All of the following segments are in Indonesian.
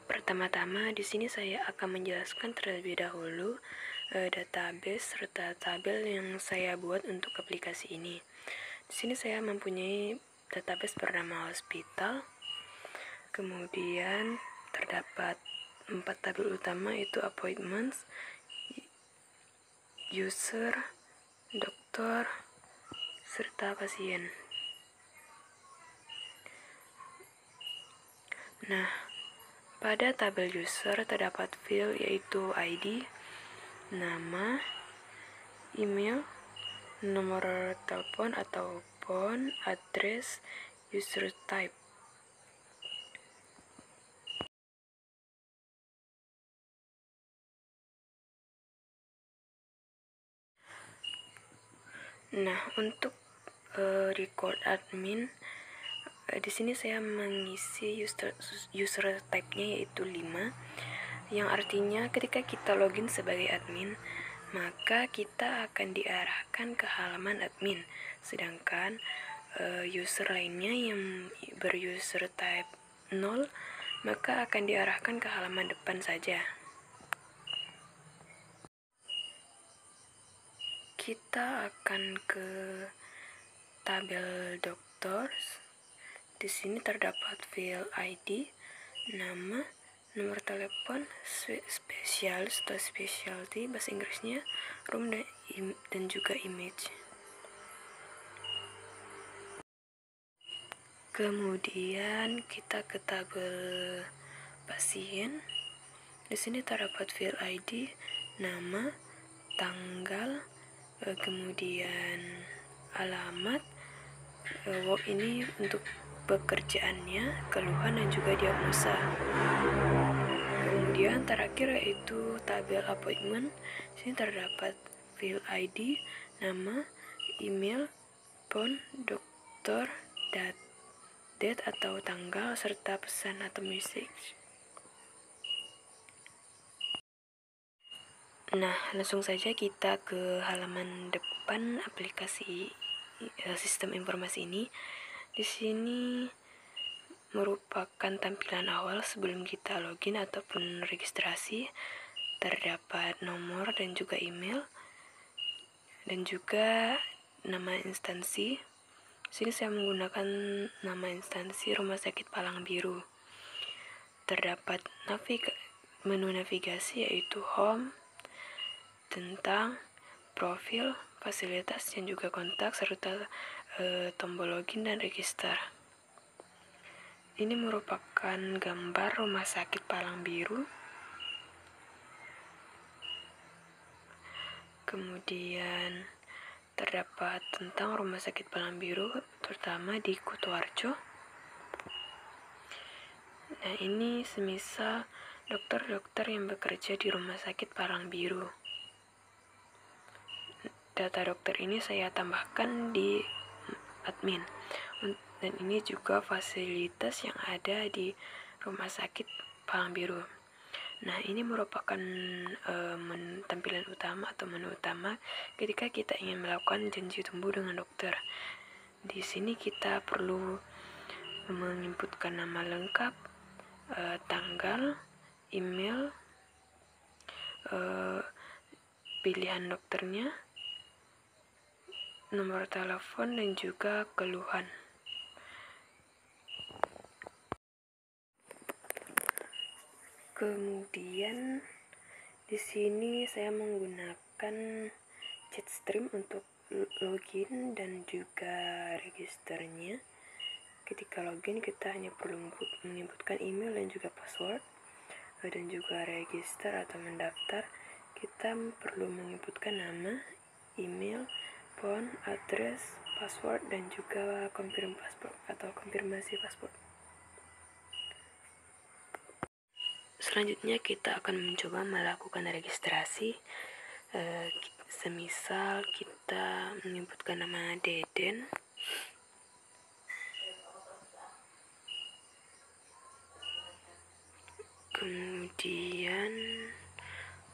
Pertama-tama di sini saya akan menjelaskan terlebih dahulu database serta tabel yang saya buat untuk aplikasi ini. Di sini saya mempunyai database bernama hospital. Kemudian terdapat 4 tabel utama, yaitu appointments, user, dokter, serta pasien. Nah, pada tabel user terdapat field yaitu ID, nama, email, nomor telepon atau phone, address, user type. Nah, untuk record admin, di sini saya mengisi user type-nya yaitu 5, yang artinya ketika kita login sebagai admin, maka kita akan diarahkan ke halaman admin. Sedangkan user lainnya yang beruser type 0, maka akan diarahkan ke halaman depan saja. Kita akan ke tabel doctors. Di sini terdapat field ID, nama, nomor telepon, spesialis atau specialty bahasa Inggrisnya, room, dan juga image. Kemudian kita ke tabel pasien. Di sini terdapat field ID, nama, tanggal, kemudian alamat, ini untuk pekerjaannya, keluhan, dan juga diagnosa. Kemudian terakhir yaitu tabel appointment. Sini terdapat field ID, nama, email, phone, dokter, date atau tanggal, serta pesan atau message. Nah, langsung saja kita ke halaman depan aplikasi sistem informasi ini. Di sini merupakan tampilan awal sebelum kita login ataupun registrasi. Terdapat nomor dan juga email, dan juga nama instansi. Sini saya menggunakan nama instansi Rumah Sakit Palang Biru. Terdapat menu navigasi yaitu home, tentang, profil, fasilitas, dan juga kontak, serta tombol login dan register. Ini merupakan gambar Rumah Sakit Palang Biru. Kemudian terdapat tentang Rumah Sakit Palang Biru, terutama di Kutoarjo. Nah, ini semisal dokter-dokter yang bekerja di Rumah Sakit Palang Biru. Data dokter ini saya tambahkan di admin, dan ini juga fasilitas yang ada di Rumah Sakit Palang Biru. Nah, ini merupakan tampilan utama atau menu utama ketika kita ingin melakukan janji tunggu dengan dokter. Di sini kita perlu menginputkan nama lengkap, tanggal, email, pilihan dokternya, nomor telepon, dan juga keluhan. Kemudian di sini saya menggunakan Jetstream untuk login dan juga registernya. Ketika login kita hanya perlu menginputkan email dan juga password, dan juga register atau mendaftar kita perlu menginputkan nama, email, phone, address, password, dan juga konfirmasi paspor. Selanjutnya kita akan mencoba melakukan registrasi. Semisal kita menginputkan nama Deden, kemudian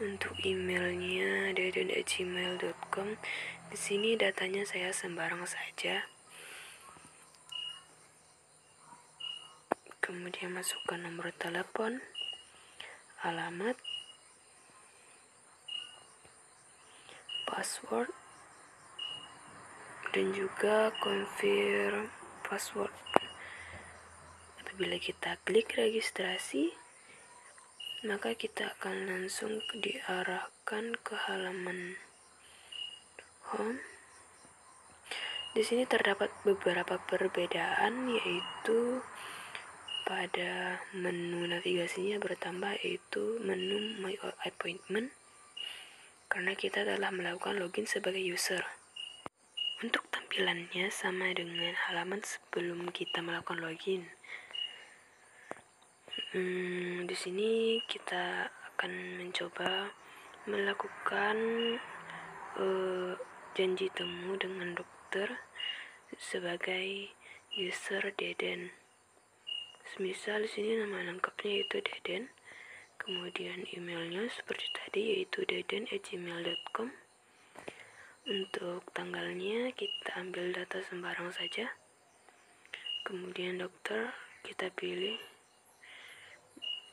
untuk emailnya deden@gmail.com. Di sini datanya saya sembarang saja. Kemudian masukkan nomor telepon, alamat, password, dan juga confirm password. Apabila kita klik registrasi, maka kita akan langsung diarahkan ke halaman home. Di sini terdapat beberapa perbedaan, yaitu pada menu navigasinya bertambah, yaitu menu My Appointment, karena kita telah melakukan login sebagai user. Untuk tampilannya sama dengan halaman sebelum kita melakukan login. Di sini kita akan mencoba melakukan janji temu dengan dokter sebagai user Deden. Semisal di sini nama lengkapnya yaitu Deden, kemudian emailnya seperti tadi yaitu deden@gmail.com. Untuk tanggalnya kita ambil data sembarang saja, kemudian dokter kita pilih,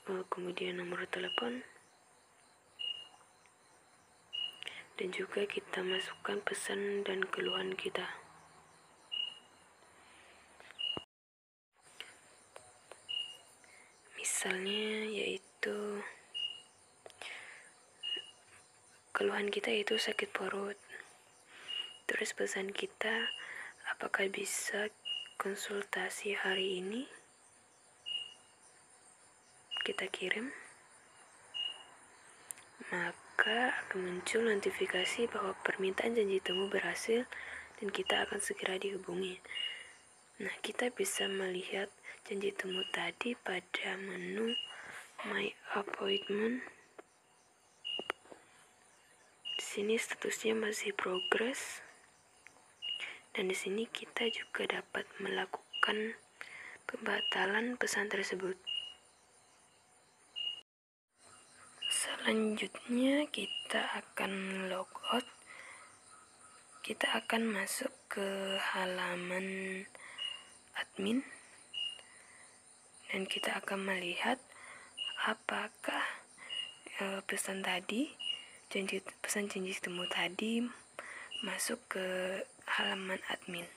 kemudian nomor telepon, dan juga kita masukkan pesan dan keluhan kita. Misalnya yaitu keluhan kita yaitu sakit perut. Terus pesan kita, apakah bisa konsultasi hari ini? Kita kirim, maka akan muncul notifikasi bahwa permintaan janji temu berhasil dan kita akan segera dihubungi. Nah, kita bisa melihat janji temu tadi pada menu My Appointment. Di sini statusnya masih progress. Dan di sini kita juga dapat melakukan pembatalan pesan tersebut. Selanjutnya kita akan logout. Kita akan masuk ke halaman admin dan kita akan melihat apakah pesan janji temu tadi masuk ke halaman admin.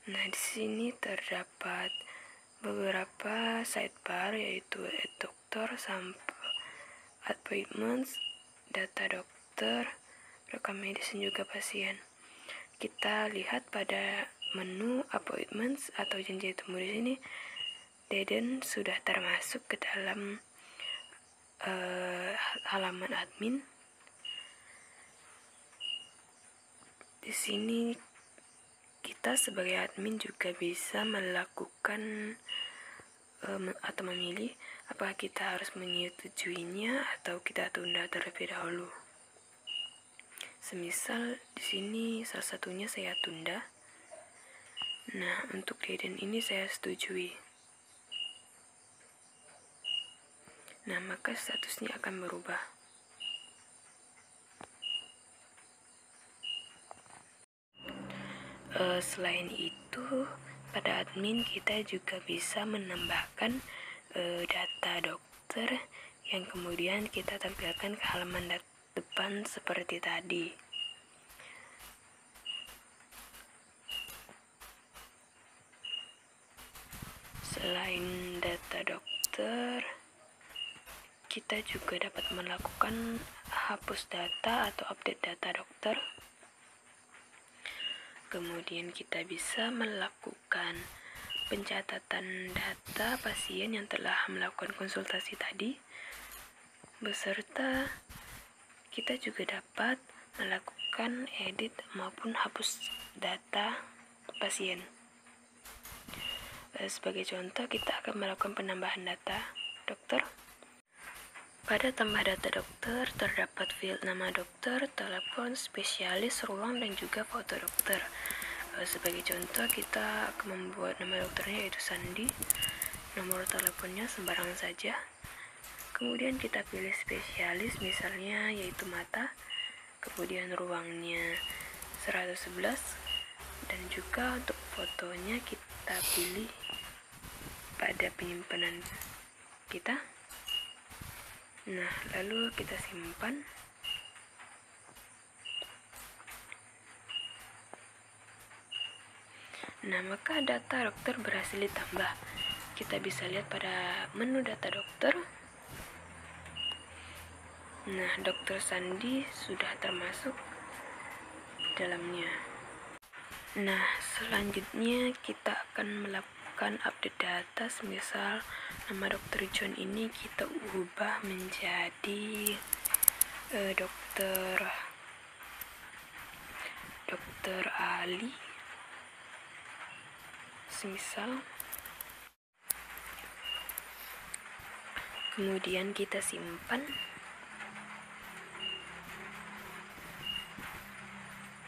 Nah, di sini terdapat beberapa sidebar, yaitu dokter, sampai appointments, data dokter, rekam medis, dan juga pasien. Kita lihat pada menu appointments atau janji temu di sini, Deden sudah termasuk ke dalam halaman admin. Di sini kita sebagai admin juga bisa melakukan atau memilih apakah kita harus menyetujuinya atau kita tunda terlebih dahulu. Semisal di sini salah satunya saya tunda. Nah, untuk Deden ini saya setujui. Nah, maka statusnya akan berubah. Selain itu, pada admin kita juga bisa menambahkan data dokter yang kemudian kita tampilkan ke halaman depan seperti tadi. Selain data dokter, kita juga dapat melakukan hapus data atau update data dokter. Kemudian kita bisa melakukan pencatatan data pasien yang telah melakukan konsultasi tadi, beserta kita juga dapat melakukan edit maupun hapus data pasien. Sebagai contoh, kita akan melakukan penambahan data dokter. Pada tambah data dokter terdapat field nama dokter, telepon, spesialis, ruang, dan juga foto dokter. Sebagai contoh, kita akan membuat nama dokternya yaitu Sandi, nomor teleponnya sembarangan saja. Kemudian kita pilih spesialis misalnya yaitu mata, kemudian ruangnya 111, dan juga untuk fotonya kita pilih pada penyimpanan kita. Nah, lalu kita simpan. Nah, maka data dokter berhasil ditambah. Kita bisa lihat pada menu data dokter. Nah, Dokter Sandi sudah termasuk dalamnya. Nah, selanjutnya kita akan melakukan update data. Semisal nama Dr. John ini kita ubah menjadi Dr. Ali. Semisal, kemudian kita simpan.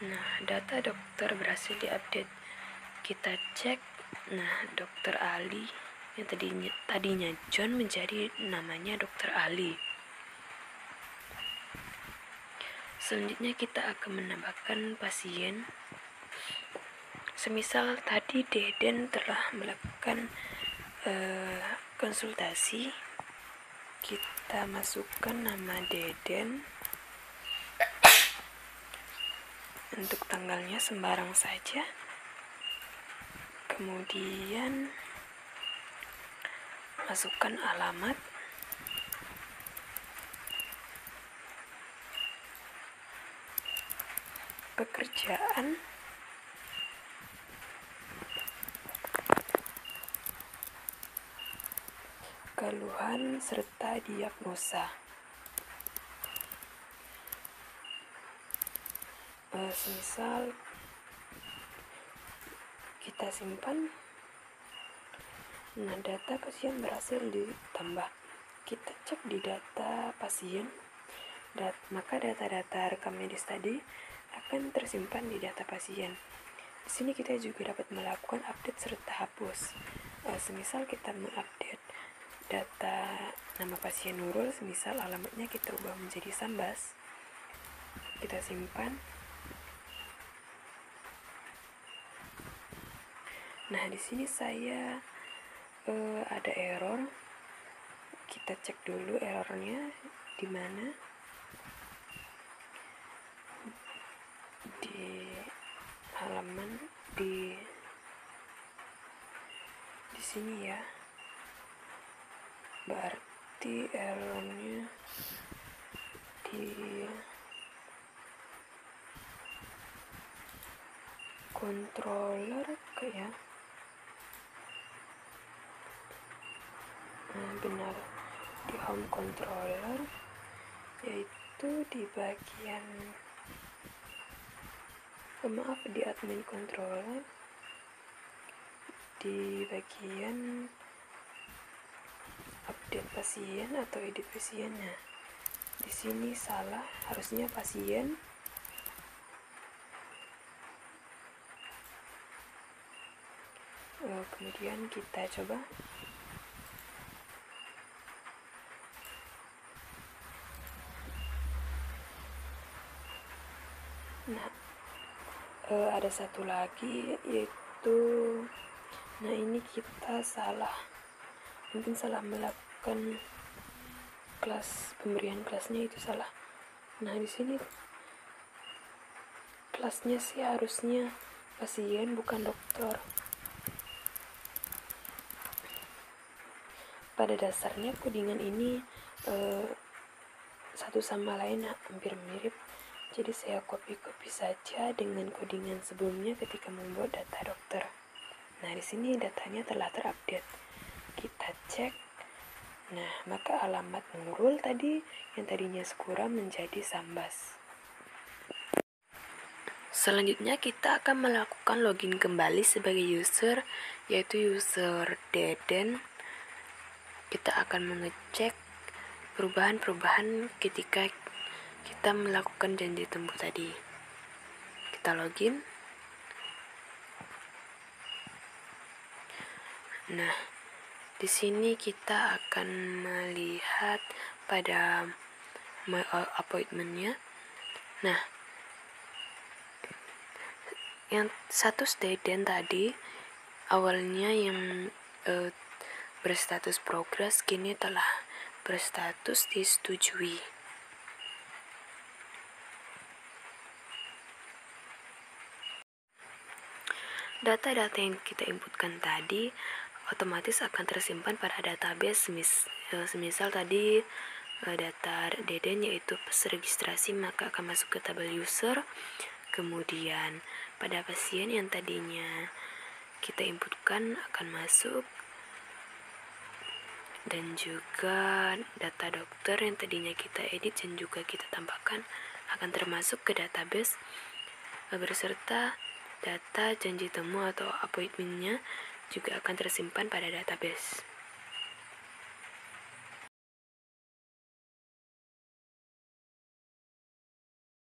Nah, data dokter berhasil diupdate. Kita cek. Nah, Dokter Ali yang tadinya John menjadi namanya Dokter Ali. Selanjutnya kita akan menambahkan pasien. Semisal tadi Deden telah melakukan konsultasi, kita masukkan nama Deden. Untuk tanggalnya sembarang saja. Kemudian masukkan alamat. Pekerjaan. Keluhan serta diagnosa. Semisal kita simpan. Nah, data pasien berhasil ditambah. Kita cek di data pasien, maka data-data rekam medis tadi akan tersimpan di data pasien. Di sini kita juga dapat melakukan update serta hapus. Semisal kita mengupdate data nama pasien Nurul, semisal alamatnya kita ubah menjadi Sambas, kita simpan. Nah, di sini saya ada error. Kita cek dulu errornya di mana. Di halaman di sini ya. Berarti errornya di controller kayak. Benar, di home controller, yaitu di bagian di admin controller, di bagian update pasien atau edit pasiennya. Di sini salah, harusnya pasien. Kemudian kita coba. Nah, ada satu lagi, yaitu ini kita salah, mungkin salah melakukan kelas, pemberian kelasnya itu salah. Nah, di sini kelasnya sih harusnya pasien bukan dokter. Pada dasarnya codingan ini satu sama lain hampir mirip. Jadi saya copy saja dengan codingan sebelumnya ketika membuat data dokter. Nah, di sini datanya telah terupdate. Kita cek. Nah, maka alamat Nurul tadi yang tadinya Skura menjadi Sambas. Selanjutnya kita akan melakukan login kembali sebagai user, yaitu user Deden. Kita akan mengecek perubahan-perubahan ketika kita melakukan janji temu tadi. Kita login. Nah, di sini kita akan melihat pada my appointment-nya. Nah, yang status Deden tadi awalnya yang berstatus progress kini telah berstatus disetujui. Data-data yang kita inputkan tadi otomatis akan tersimpan pada database. Semisal tadi data Deden yaitu registrasi, maka akan masuk ke tabel user. Kemudian pada pasien yang tadinya kita inputkan akan masuk, dan juga data dokter yang tadinya kita edit dan juga kita tambahkan akan termasuk ke database, beserta data janji temu atau appointment-nya juga akan tersimpan pada database.